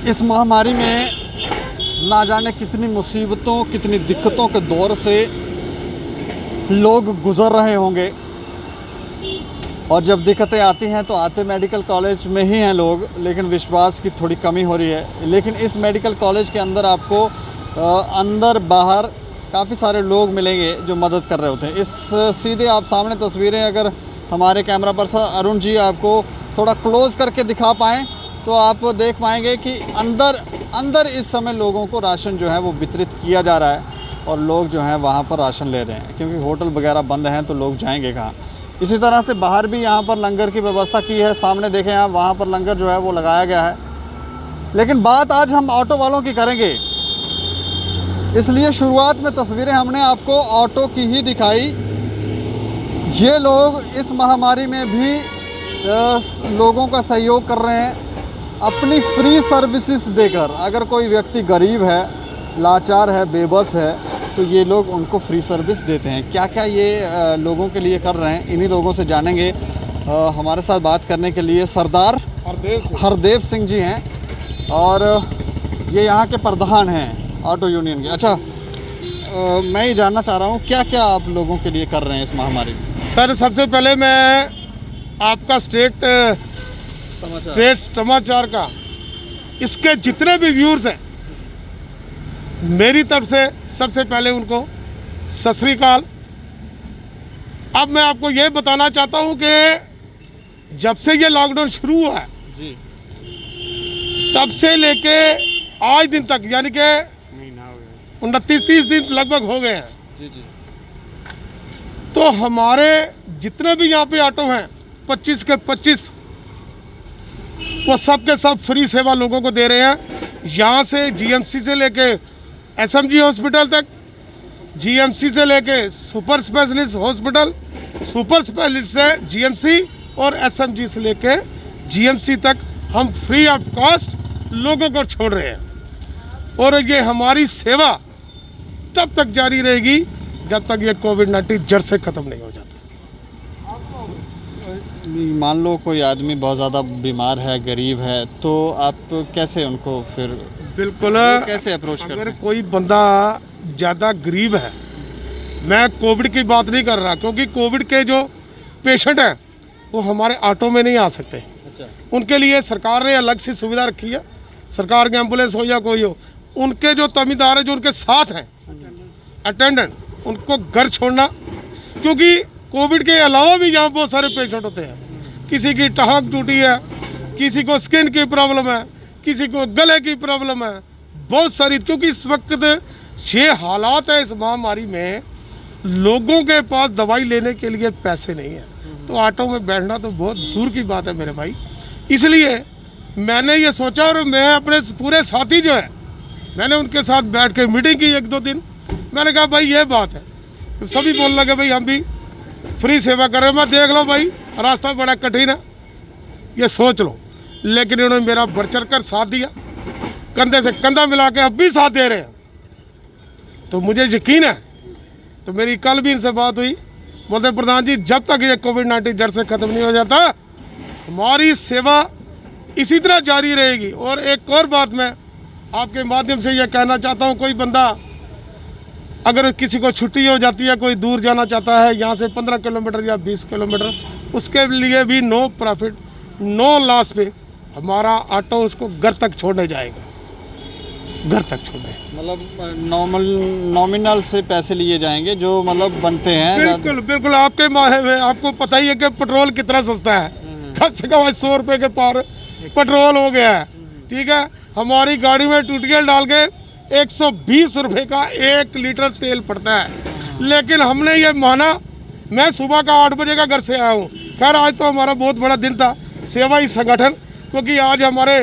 इस महामारी में ना जाने कितनी मुसीबतों, कितनी दिक्कतों के दौर से लोग गुजर रहे होंगे, और जब दिक्कतें आती हैं तो आते मेडिकल कॉलेज में ही हैं लोग, लेकिन विश्वास की थोड़ी कमी हो रही है। लेकिन इस मेडिकल कॉलेज के अंदर आपको अंदर बाहर काफ़ी सारे लोग मिलेंगे जो मदद कर रहे होते हैं। इस सीधे आप सामने तस्वीरें अगर हमारे कैमरा पर्सन अरुण जी आपको थोड़ा क्लोज करके दिखा पाएँ तो आप देख पाएंगे कि अंदर इस समय लोगों को राशन जो है वो वितरित किया जा रहा है, और लोग जो हैं वहाँ पर राशन ले रहे हैं, क्योंकि होटल वगैरह बंद हैं तो लोग जाएंगे कहाँ। इसी तरह से बाहर भी यहाँ पर लंगर की व्यवस्था की है, सामने देखें आप, वहाँ पर लंगर जो है वो लगाया गया है। लेकिन बात आज हम ऑटो वालों की करेंगे, इसलिए शुरुआत में तस्वीरें हमने आपको ऑटो की ही दिखाई। ये लोग इस महामारी में भी लोगों का सहयोग कर रहे हैं अपनी फ्री सर्विसेज देकर। अगर कोई व्यक्ति गरीब है, लाचार है, बेबस है, तो ये लोग उनको फ्री सर्विस देते हैं। क्या क्या ये लोगों के लिए कर रहे हैं, इन्हीं लोगों से जानेंगे। हमारे साथ बात करने के लिए सरदार हरदेव सिंह जी हैं, और ये यहाँ के प्रधान हैं ऑटो यूनियन के। अच्छा, मैं ये जानना चाह रहा हूँ क्या क्या आप लोगों के लिए कर रहे हैं इस महामारी में। सर, सबसे पहले मैं आपका स्टेट समाचार का, इसके जितने भी व्यूअर्स हैं, मेरी तरफ से सबसे पहले उनको सत श्री अकाल। अब मैं आपको ये बताना चाहता हूं कि जब से ये लॉकडाउन शुरू हुआ है जी, तब से लेके आज दिन तक, यानी कि 29-30 दिन लगभग हो गए हैं जी जी, तो हमारे जितने भी यहाँ पे ऑटो हैं 25 के 25, वो सब के सब फ्री सेवा लोगों को दे रहे हैं। यहाँ से जीएमसी से लेके एसएमजी हॉस्पिटल तक, जीएमसी से लेके super specialist hospital, super specialist से जीएमसी, और एसएमजी से लेके जीएमसी तक हम फ्री ऑफ कॉस्ट लोगों को छोड़ रहे हैं। और ये हमारी सेवा तब तक जारी रहेगी जब तक ये कोविड-19 जड़ से खत्म नहीं हो जाता। मान लो कोई आदमी बहुत ज़्यादा बीमार है, गरीब है, तो आप कैसे उनको फिर बिल्कुल कैसे अप्रोच करते हैं? अगर कोई बंदा ज़्यादा गरीब है, मैं कोविड की बात नहीं कर रहा, क्योंकि कोविड के जो पेशेंट हैं वो हमारे ऑटो में नहीं आ सकते। अच्छा। उनके लिए सरकार ने अलग से सुविधा रखी है, सरकार की एम्बुलेंस हो या कोई हो, उनके जो तमीदार है, जो उनके साथ हैं अटेंडेंट, उनको घर छोड़ना, क्योंकि कोविड के अलावा भी यहाँ बहुत सारे पेशेंट होते हैं। किसी की टांग टूटी है, किसी को स्किन की प्रॉब्लम है, किसी को गले की प्रॉब्लम है, बहुत सारी, क्योंकि इस वक्त ये हालात है इस महामारी में, लोगों के पास दवाई लेने के लिए पैसे नहीं है, तो ऑटो में बैठना तो बहुत दूर की बात है मेरे भाई। इसलिए मैंने ये सोचा, और मैं अपने पूरे साथी जो है, मैंने उनके साथ बैठ के मीटिंग की 1-2 दिन। मैंने कहा भाई ये बात है, तो सभी बोलने लगे भाई हम भी फ्री सेवा कर रहे हैं। मैं देख लो भाई, रास्ता बड़ा कठिन है, ये सोच लो, लेकिन उन्होंने मेरा बढ़ चढ़ कर साथ दिया, कंधे से कंधा मिला के अब भी साथ दे रहे हैं, तो मुझे यकीन है। तो मेरी कल भी इनसे बात हुई, बोलते प्रधान जी जब तक ये कोविड-19 जड़ से खत्म नहीं हो जाता, हमारी सेवा इसी तरह जारी रहेगी। और एक और बात मैं आपके माध्यम से ये कहना चाहता हूँ, कोई बंदा अगर किसी को छुट्टी हो जाती है, कोई दूर जाना चाहता है, यहाँ से 15 किलोमीटर या 20 किलोमीटर, उसके लिए भी नो प्रॉफिट नो लॉस पे हमारा ऑटो उसको घर तक छोड़ने जाएगा, घर तक छोड़ने। मतलब नॉमिनल से पैसे लिए जाएंगे जो मतलब बनते हैं। बिल्कुल बिल्कुल, आपको पता ही है कि पेट्रोल कितना सस्ता है, कम से कम 100 रुपये के पार पेट्रोल हो गया है। ठीक है, हमारी गाड़ी में टूटियल डाल के 120 रुपये का 1 लीटर तेल पड़ता है, लेकिन हमने ये माना। मैं सुबह का 8 बजे का घर से आया हूँ। खैर आज तो हमारा बहुत बड़ा दिन था, सेवा ही संगठन, क्योंकि आज हमारे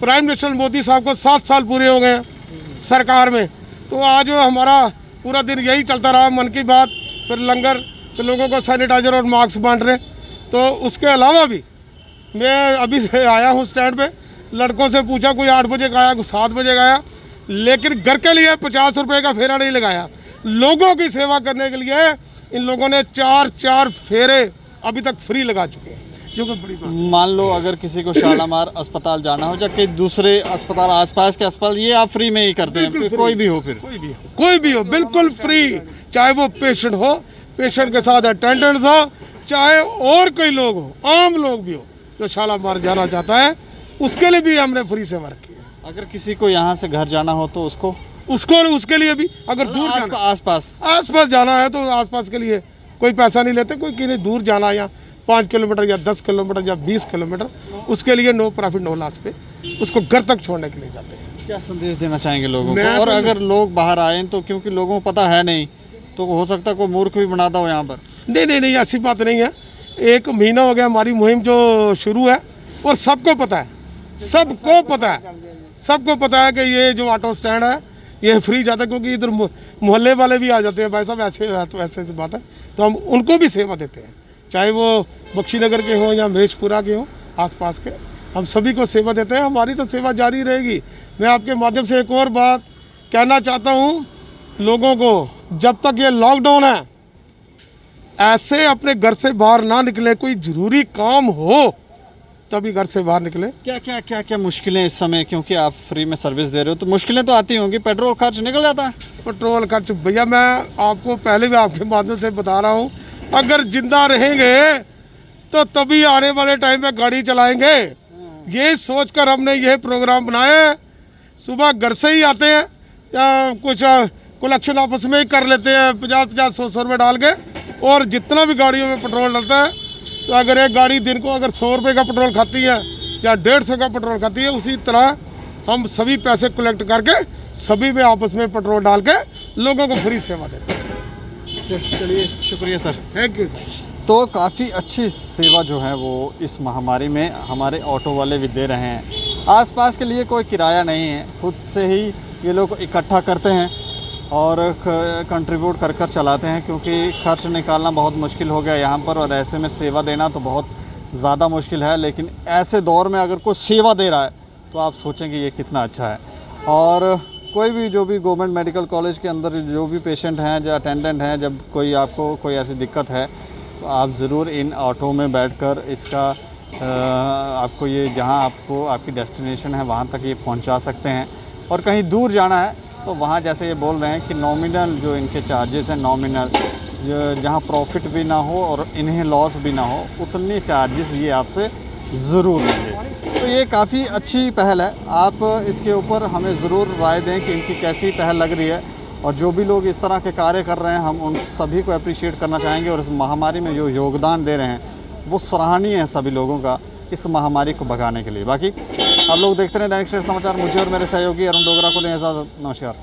प्राइम मिनिस्टर मोदी साहब को 7 साल पूरे हो गए हैं सरकार में, तो आज हमारा पूरा दिन यही चलता रहा, मन की बात, फिर लंगर, फिर लोगों को सैनिटाइजर और मास्क बांट रहे। तो उसके अलावा भी मैं अभी से आया हूँ स्टैंड पे, लड़कों से पूछा, कोई 8 बजे का आया, कोई 7 बजे का आया, लेकिन घर के लिए 50 रुपये का फेरा नहीं लगाया। लोगों की सेवा करने के लिए इन लोगों ने 4 फेरे अभी तक फ्री लगा चुके हैं। जो कि बड़ी बात। मान लो अगर किसी को शालामार अस्पताल जाना हो या कई दूसरे अस्पताल आसपास के अस्पताल, ये आप फ्री में ही करते हैं? बिल्कुल कोई free। भी हो फिर? कोई भी हो बिल्कुल फ्री, चाहे वो पेशेंट हो, पेशेंट के साथ अटेंडेंट्स हो, चाहे और कोई लोग हो, आम लोग भी हो जो शालामार जाना चाहता है, उसके लिए भी हमने फ्री सेवा रखी है। अगर किसी को यहाँ से घर जाना हो तो उसको उसके लिए भी, अगर दूर जाना आसपास जाना है तो आसपास के लिए कोई पैसा नहीं लेते। कोई किसी दूर जाना या 5 किलोमीटर या 10 किलोमीटर या 20 किलोमीटर, उसके लिए नो प्रॉफिट नो लॉस पे उसको घर तक छोड़ने के लिए जाते हैं। क्या संदेश देना चाहेंगे लोगों को? मैं और तो- अगर लोग बाहर आए तो, क्योंकि लोगों को पता है नहीं, तो हो सकता है कोई मूर्ख भी बनाता हो यहाँ पर। नहीं, ऐसी बात नहीं है। 1 महीना हो गया हमारी मुहिम जो शुरू है, और सबको पता है कि ये जो ऑटो स्टैंड है ये फ्री जाता है, क्योंकि इधर मोहल्ले वाले भी आ जाते हैं, भाई साहब ऐसे बात है, तो हम उनको भी सेवा देते हैं, चाहे वो बख्शीनगर के हों या महेशपुरा के हों, आसपास के, हम सभी को सेवा देते हैं। हमारी तो सेवा जारी रहेगी। मैं आपके माध्यम से एक और बात कहना चाहता हूँ लोगों को, जब तक ये लॉकडाउन है ऐसे अपने घर से बाहर ना निकले, कोई जरूरी काम हो तभी घर से बाहर निकले। क्या मुश्किलें इस समय, क्योंकि आप फ्री में सर्विस दे रहे हो तो मुश्किलें तो आती होंगी, पेट्रोल खर्च निकल जाता है? पेट्रोल खर्च भैया मैं आपको पहले भी आपके माध्यम से बता रहा हूँ, अगर जिंदा रहेंगे तो तभी आने वाले टाइम में गाड़ी चलाएंगे। ये सोचकर हमने ये प्रोग्राम बनाया है। सुबह घर से ही आते हैं या कुछ कलेक्शन आपस में ही कर लेते हैं, 50-50, 100 रुपये डाल के, और जितना भी गाड़ियों में पेट्रोल डलता है, तो अगर एक गाड़ी दिन को अगर 100 रुपये का पेट्रोल खाती है या 150 का पेट्रोल खाती है, उसी तरह हम सभी पैसे कलेक्ट करके सभी में आपस में पेट्रोल डाल के लोगों को फ्री सेवा देते हैं। चलिए, शुक्रिया सर। Thank you sir. तो काफ़ी अच्छी सेवा जो है वो इस महामारी में हमारे ऑटो वाले भी दे रहे हैं। आसपास के लिए कोई किराया नहीं है, खुद से ही ये लोग इकट्ठा करते हैं और कंट्रीब्यूट कर कर चलाते हैं, क्योंकि खर्च निकालना बहुत मुश्किल हो गया यहाँ पर, और ऐसे में सेवा देना तो बहुत ज़्यादा मुश्किल है। लेकिन ऐसे दौर में अगर कोई सेवा दे रहा है तो आप सोचेंगे ये कितना अच्छा है। और कोई भी जो भी गवर्नमेंट मेडिकल कॉलेज के अंदर जो भी पेशेंट हैं, जो अटेंडेंट हैं, जब कोई आपको कोई ऐसी दिक्कत है तो आप ज़रूर इन ऑटो में बैठकर इसका आपको ये जहां आपको आपकी डेस्टिनेशन है वहां तक ये पहुंचा सकते हैं। और कहीं दूर जाना है तो वहां जैसे ये बोल रहे हैं कि नॉमिनल जो इनके चार्जेस हैं, नॉमिनल जहां प्रॉफिट भी ना हो और इन्हें लॉस भी ना हो, उतने चार्जेस ये आपसे ज़रूर लेंगे। तो ये काफ़ी अच्छी पहल है। आप इसके ऊपर हमें ज़रूर राय दें कि इनकी कैसी पहल लग रही है, और जो भी लोग इस तरह के कार्य कर रहे हैं हम उन सभी को अप्रिशिएट करना चाहेंगे। और इस महामारी में जो योगदान दे रहे हैं वो सराहनीय है सभी लोगों का इस महामारी को भगाने के लिए। बाकी आप लोग देखते रहे दैनिक सवेरा समाचार। मुझे और मेरे सहयोगी अरुण डोगरा को दें इजाज़त। नमस्कार।